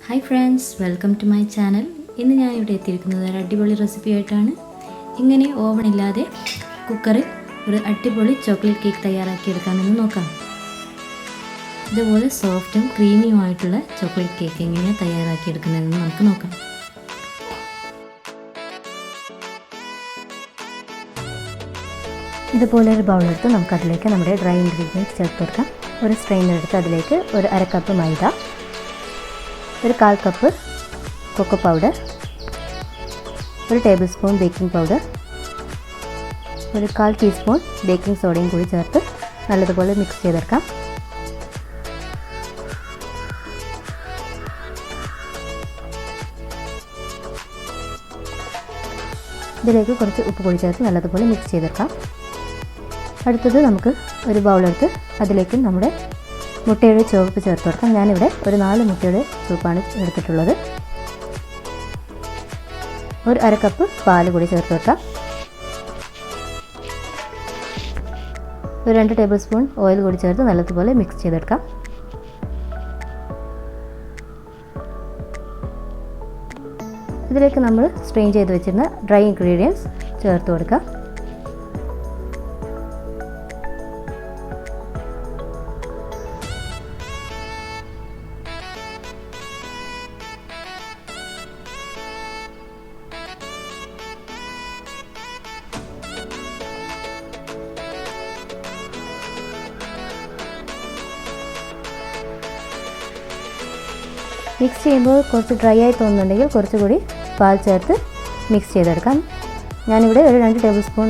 Hi friends, welcome to my channel. ഇന്ന് ഞാൻ ഇവിടെ എത്തിയിരിക്കുന്നത് ഒരു അടിപൊളി റെസിപ്പി ആയിട്ടാണ്. ഇങ്ങനെ ഓവൻ ഇല്ലാതെ കുക്കറിൽ ഒരു അടിപൊളി ചോക്ലേറ്റ് കേക്ക് തയ്യാറാക്കി എടുക്കാമെന്ന് നോക്കാം. ഇതുപോലെ സോഫ്റ്റും ക്രീമിയുമായിട്ടുള്ള ചോക്ലേറ്റ് കേക്ക് എങ്ങനെ തയ്യാറാക്കി എടുക്കുന്നതെന്ന് നമുക്ക് നോക്കാം. ഇതുപോലെ ഒരു ബൗൾ എടുത്ത് നമുക്ക് അതിലേക്ക് നമ്മുടെ ഡ്രൈ ഇൻഗ്രീഡിയൻസ് ചേർത്ത് കൊടുക്കാം. ഒരു സ്ട്രെയിനർ എടുത്ത് അതിലേക്ക് ഒരു അര കപ്പ് മൈദ, ഒരു 1/4 കപ്പ് കൊക്കോ പൗഡർ, ഒരു ടേബിൾ സ്പൂൺ ബേക്കിംഗ് പൗഡർ, ഒരു 1/4 ടീസ്പൂൺ ബേക്കിംഗ് സോഡയും കൂടി ചേർത്ത് നല്ലതുപോലെ മിക്സ് ചെയ്തെടുക്കാം. ഇതിലേക്ക് കുറച്ച് ഉപ്പ് കൂടി ചേർത്ത് നല്ലതുപോലെ മിക്സ് ചെയ്തെടുക്കാം. അടുത്തത് നമുക്ക് ഒരു ബൗളെടുത്ത് അതിലേക്ക് നമ്മുടെ മുട്ടയുടെ ചുവപ്പ് ചേർത്ത് കൊടുക്കാം. ഞാനിവിടെ ഒരു 4 മുട്ടയുടെ ചുവപ്പാണ് എടുത്തിട്ടുള്ളത്. ഒരു അര കപ്പ് പാല് കൂടി ചേർത്ത് വെക്കാം. ഒരു 2 ടേബിൾ സ്പൂൺ ഓയിൽ കൂടി ചേർത്ത് നല്ലതുപോലെ മിക്സ് ചെയ്തെടുക്കാം. ഇതിലേക്ക് നമ്മൾ സ്ട്രെയിൻ ചെയ്ത് വെച്ചിരുന്ന ഡ്രൈ ഇൻഗ്രീഡിയൻസ് ചേർത്ത് കൊടുക്കാം. മിക്സ് ചെയ്യുമ്പോൾ കുറച്ച് ഡ്രൈ ആയി തോന്നുന്നുണ്ടെങ്കിൽ കുറച്ചുകൂടി പാൽ ചേർത്ത് മിക്സ് ചെയ്തെടുക്കാം. ഞാനിവിടെ ഒരു 2 ടേബിൾ സ്പൂൺ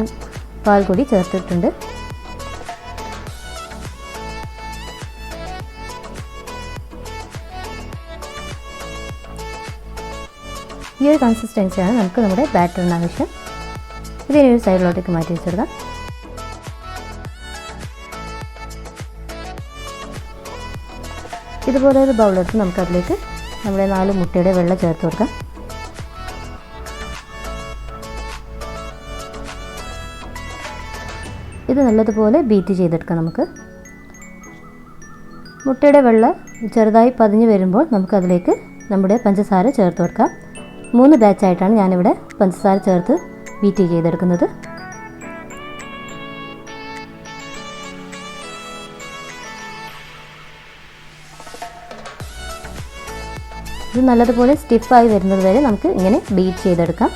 പാൽ കൂടി ചേർത്തിട്ടുണ്ട്. ഈ ഒരു കൺസിസ്റ്റൻസിയാണ് നമുക്ക് നമ്മുടെ ബാറ്ററിന് ആവശ്യം. ഇതിനെ ഒരു സൈഡിലോട്ടേക്ക് മാറ്റി വെച്ചെടുക്കാം. ഇതുപോലെ ഒരു ബൗളെടുത്ത് നമുക്കതിലേക്ക് നമ്മുടെ 4 മുട്ടയുടെ വെള്ള ചേർത്ത് കൊടുക്കാം. ഇത് നല്ലതുപോലെ ബീറ്റ് ചെയ്തെടുക്കാം. നമുക്ക് മുട്ടയുടെ വെള്ള ചെറുതായി പതിഞ്ഞ് വരുമ്പോൾ നമുക്കതിലേക്ക് നമ്മുടെ പഞ്ചസാര ചേർത്ത് കൊടുക്കാം. 3 ബാച്ചായിട്ടാണ് ഞാനിവിടെ പഞ്ചസാര ചേർത്ത് ബീറ്റ് ചെയ്തെടുക്കുന്നത്. ഇത് നല്ലതുപോലെ സ്റ്റിഫായി വരുന്നത് വരെ നമുക്ക് ഇങ്ങനെ ബീറ്റ് ചെയ്തെടുക്കാം.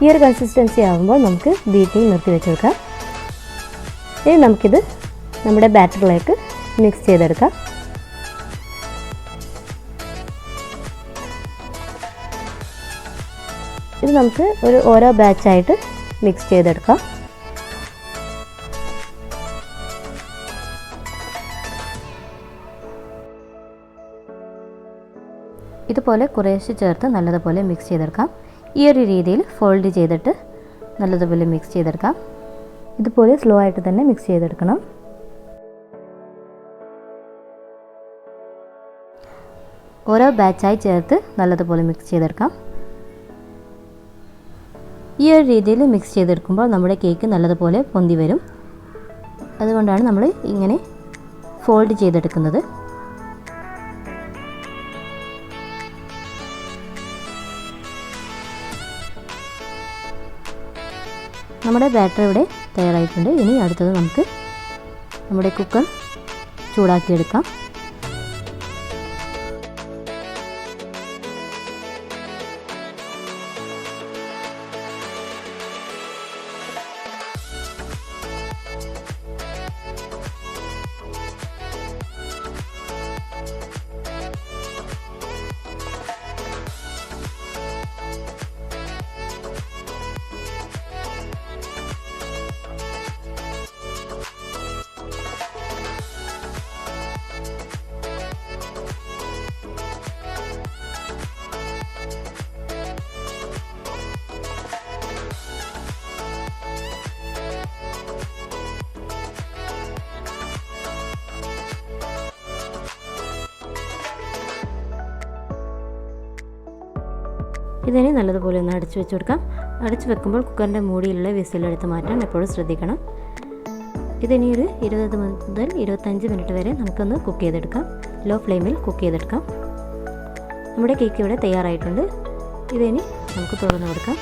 ഈ ഒരു കൺസിസ്റ്റൻസി ആകുമ്പോൾ നമുക്ക് ബീറ്റിംഗ് നിർത്തി വെച്ചെടുക്കാം. ഇനി നമുക്കിത് നമ്മുടെ ബാറ്ററിലേക്ക് മിക്സ് ചെയ്തെടുക്കാം. ഇത് നമുക്ക് ഓരോ ബാച്ചായിട്ട് മിക്സ് ചെയ്തെടുക്കാം. ഇതുപോലെ കുറേശ്ശെ ചേർത്ത് നല്ലതുപോലെ മിക്സ് ചെയ്തെടുക്കാം. ഈ ഒരു രീതിയിൽ ഫോൾഡ് ചെയ്തിട്ട് നല്ലതുപോലെ മിക്സ് ചെയ്തെടുക്കാം. ഇതുപോലെ സ്ലോ ആയിട്ട് തന്നെ മിക്സ് ചെയ്തെടുക്കണം. ഓരോ ബാച്ചായി ചേർത്ത് നല്ലതുപോലെ മിക്സ് ചെയ്തെടുക്കാം. ഈ ഒരു രീതിയിൽ മിക്സ് ചെയ്തെടുക്കുമ്പോൾ നമ്മുടെ കേക്ക് നല്ലതുപോലെ പൊന്തി വരും. അതുകൊണ്ടാണ് നമ്മൾ ഇങ്ങനെ ഫോൾഡ് ചെയ്തെടുക്കുന്നത്. നമ്മുടെ ബാറ്റർ ഇവിടെ തയ്യാറായിട്ടുണ്ട്. ഇനി അടുത്തത് നമുക്ക് നമ്മുടെ കുക്കർ ചൂടാക്കിയെടുക്കാം. ഇതിനെ നല്ലതുപോലെ ഒന്ന് അടച്ചു വെച്ച് കൊടുക്കാം. അടച്ചു വെക്കുമ്പോൾ കുക്കറിൻ്റെ മൂടിയിലുള്ള വിസിലെടുത്ത് മാറ്റാൻ എപ്പോഴും ശ്രദ്ധിക്കണം. ഇതിനി ഒരു 20 മുതൽ 25 മിനിറ്റ് വരെ നമുക്കൊന്ന് കുക്ക് ചെയ്തെടുക്കാം. ലോ ഫ്ലെയിമിൽ കുക്ക് ചെയ്തെടുക്കാം. നമ്മുടെ കേക്ക് ഇവിടെ തയ്യാറായിട്ടുണ്ട്. ഇതിനി നമുക്ക് തുറന്ന് കൊടുക്കാം.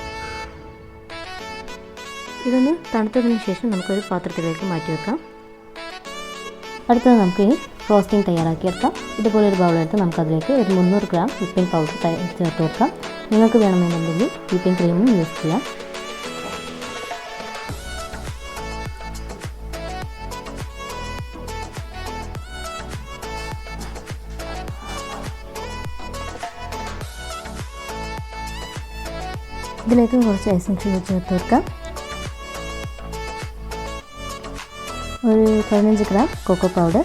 ഇതൊന്ന് തണുത്തതിന് ശേഷം നമുക്കൊരു പാത്രത്തിലേക്ക് മാറ്റി വെക്കാം. അടുത്തത് നമുക്കിനി ഫ്രോസ്റ്റിംഗ് തയ്യാറാക്കിയെടുക്കാം. ഇതുപോലൊരു ബൗളെടുത്ത് നമുക്കതിലേക്ക് ഒരു 300 ഗ്രാം വിപ്പിംഗ് പൗഡർ ചേർത്ത് കൊടുക്കാം. നിങ്ങൾക്ക് വേണമെന്നുണ്ടെങ്കിൽ വിപ്പിംഗ് ക്രീമും യൂസ് ചെയ്യാം. ഇതിലേക്ക് കുറച്ച് ഐസിങ് ഷുഗർ ചേർത്ത് കൊടുക്കാം. ഒരു 15 ഗ്രാം കൊക്കോ പൗഡർ,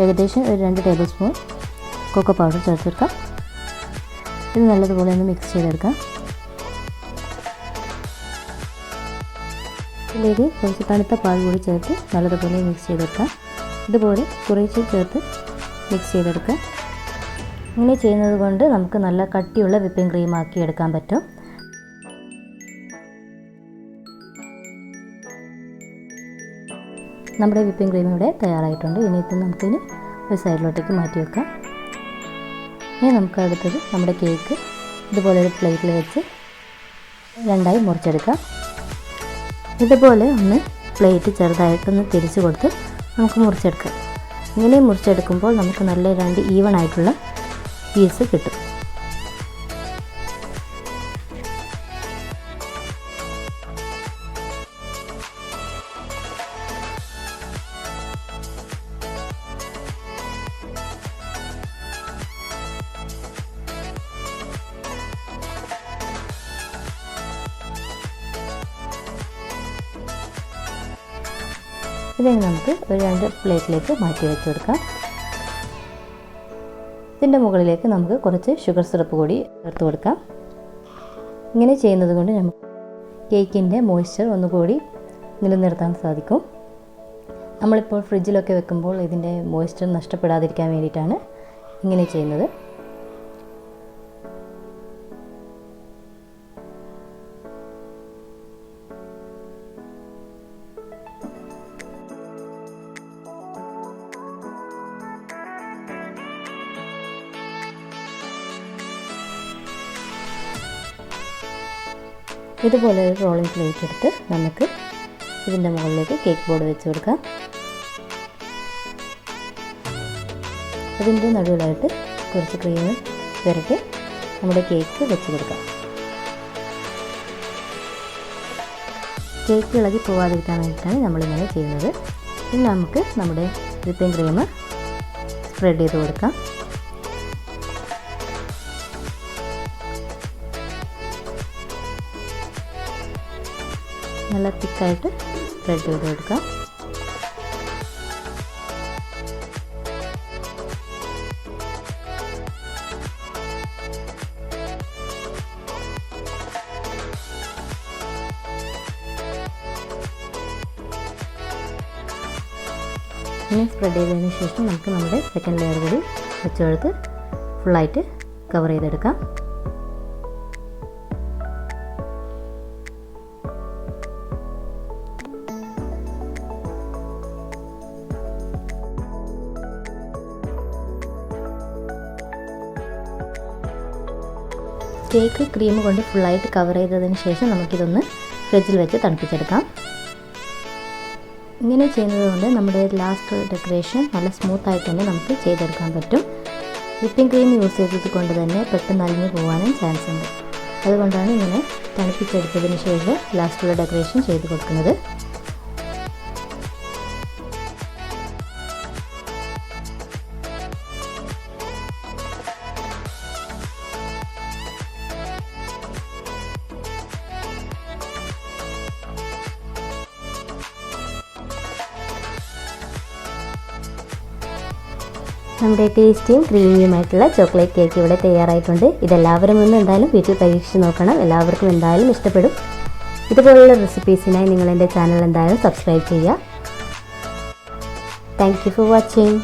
ഏകദേശം ഒരു 2 ടേബിൾ സ്പൂൺ കൊക്കോ പൗഡർ ചേർത്ത് കൊടുക്കാം. ഇത് നല്ലതുപോലെ ഒന്ന് മിക്സ് ചെയ്തെടുക്കാം. ഇതിലേക്ക് കുറച്ച് തണുത്ത പാൽ കൂടി ചേർത്ത് നല്ലതുപോലെ മിക്സ് ചെയ്തെടുക്കാം. ഇതുപോലെ കുറേശ്ശെ ചേർത്ത് മിക്സ് ചെയ്തെടുക്കാം. ഇങ്ങനെ ചെയ്യുന്നത് കൊണ്ട് നമുക്ക് നല്ല കട്ടിയുള്ള വിപ്പിംഗ് ക്രീം ആക്കി എടുക്കാൻ പറ്റും. നമ്മുടെ വിപ്പിംഗ് ക്രീം ഇവിടെ തയ്യാറായിട്ടുണ്ട്. ഇനി ഇത് നമുക്കിനി ഒരു സൈഡിലോട്ടേക്ക് മാറ്റി വെക്കാം. ഇനി നമുക്ക് അടുത്തത് നമ്മുടെ കേക്ക് ഇതുപോലെ ഒരു പ്ലേറ്റിൽ വെച്ച് രണ്ടായി മുറിച്ചെടുക്കാം. ഇതുപോലെ ഒന്ന് പ്ലേറ്റ് ചെറുതായിട്ടൊന്ന് തിരിച്ചു കൊടുത്ത് നമുക്ക് മുറിച്ചെടുക്കാം. ഇങ്ങനെ മുറിച്ചെടുക്കുമ്പോൾ നമുക്ക് നല്ല 2 ഈവൺ ആയിട്ടുള്ള പീസ് കിട്ടും. ഇതിനെ നമുക്ക് ഒരു 2 പ്ലേറ്റിലേക്ക് മാറ്റി വെച്ച് കൊടുക്കാം. ഇതിൻ്റെ മുകളിലേക്ക് നമുക്ക് കുറച്ച് ഷുഗർ സിറപ്പ് കൂടി ചേർത്ത് കൊടുക്കാം. ഇങ്ങനെ ചെയ്യുന്നത് കൊണ്ട് നമുക്ക് കേക്കിൻ്റെ മോയ്സ്ചർ ഒന്നുകൂടി നിലനിർത്താൻ സാധിക്കും. നമ്മളിപ്പോൾ ഫ്രിഡ്ജിലൊക്കെ വെക്കുമ്പോൾ ഇതിൻ്റെ മോയ്സ്ചർ നഷ്ടപ്പെടാതിരിക്കാൻ വേണ്ടിയിട്ടാണ് ഇങ്ങനെ ചെയ്യുന്നത്. ഇതുപോലെ ഒരു റോളിംഗ് പ്ലേറ്റ് എടുത്ത് നമുക്ക് ഇതിൻ്റെ മുകളിലേക്ക് കേക്ക് ബോർഡ് വെച്ച് കൊടുക്കാം. അതിൻ്റെ നടുവിലായിട്ട് കുറച്ച് ക്രീം പുരട്ടി നമ്മുടെ കേക്ക് വെച്ച് കൊടുക്കാം. കേക്ക് ഇളകി പോവാതിരിക്കാൻ വേണ്ടിയിട്ടാണ് നമ്മളിങ്ങനെ ചെയ്യുന്നത്. ഇനി നമുക്ക് നമ്മുടെ വിപ്പിംഗ് ക്രീം സ്പ്രെഡ് ചെയ്ത് കൊടുക്കാം. നല്ല തിക്കായിട്ട് സ്പ്രെഡ് ചെയ്ത് കൊടുക്കാം. ഇനി സ്പ്രെഡ് ചെയ്തതിന് ശേഷം നമുക്ക് നമ്മുടെ സെക്കൻഡ് ലെയർ കൂടി വെച്ചെടുത്ത് ഫുള്ളായിട്ട് കവർ ചെയ്തെടുക്കാം. കേക്ക് ക്രീം കൊണ്ട് ഫുള്ളായിട്ട് കവർ ചെയ്തതിന് ശേഷം നമുക്കിതൊന്ന് ഫ്രിഡ്ജിൽ വെച്ച് തണുപ്പിച്ചെടുക്കാം. ഇങ്ങനെ ചെയ്യുന്നത് കൊണ്ട് നമ്മുടെ ലാസ്റ്റ് ഡെക്കറേഷൻ നല്ല സ്മൂത്തായിട്ട് തന്നെ നമുക്ക് ചെയ്തെടുക്കാൻ പറ്റും. വിപ്പിംഗ് ക്രീം യൂസ് ചെയ്തത് കൊണ്ട് തന്നെ പെട്ടെന്ന് അലിഞ്ഞു പോകാനും ചാൻസ് ഉണ്ട്. അതുകൊണ്ടാണ് ഇങ്ങനെ തണുപ്പിച്ചെടുത്തതിന് ശേഷം ലാസ്റ്റുള്ള ഡെക്കറേഷൻ ചെയ്ത് കൊടുക്കുന്നത്. നമ്മുടെ ടേസ്റ്റിയും ക്രീമിയുമായിട്ടുള്ള ചോക്ലേറ്റ് കേക്ക് ഇവിടെ തയ്യാറായിട്ടുണ്ട്. ഇതെല്ലാവരും ഒന്ന് എന്തായാലും വീട്ടിൽ പരീക്ഷിച്ച് നോക്കണം. എല്ലാവർക്കും എന്തായാലും ഇഷ്ടപ്പെടും. ഇതുപോലുള്ള റെസിപ്പീസിനായി നിങ്ങൾ എൻ്റെ ചാനൽ എന്തായാലും സബ്സ്ക്രൈബ് ചെയ്യുക. Thank you for watching.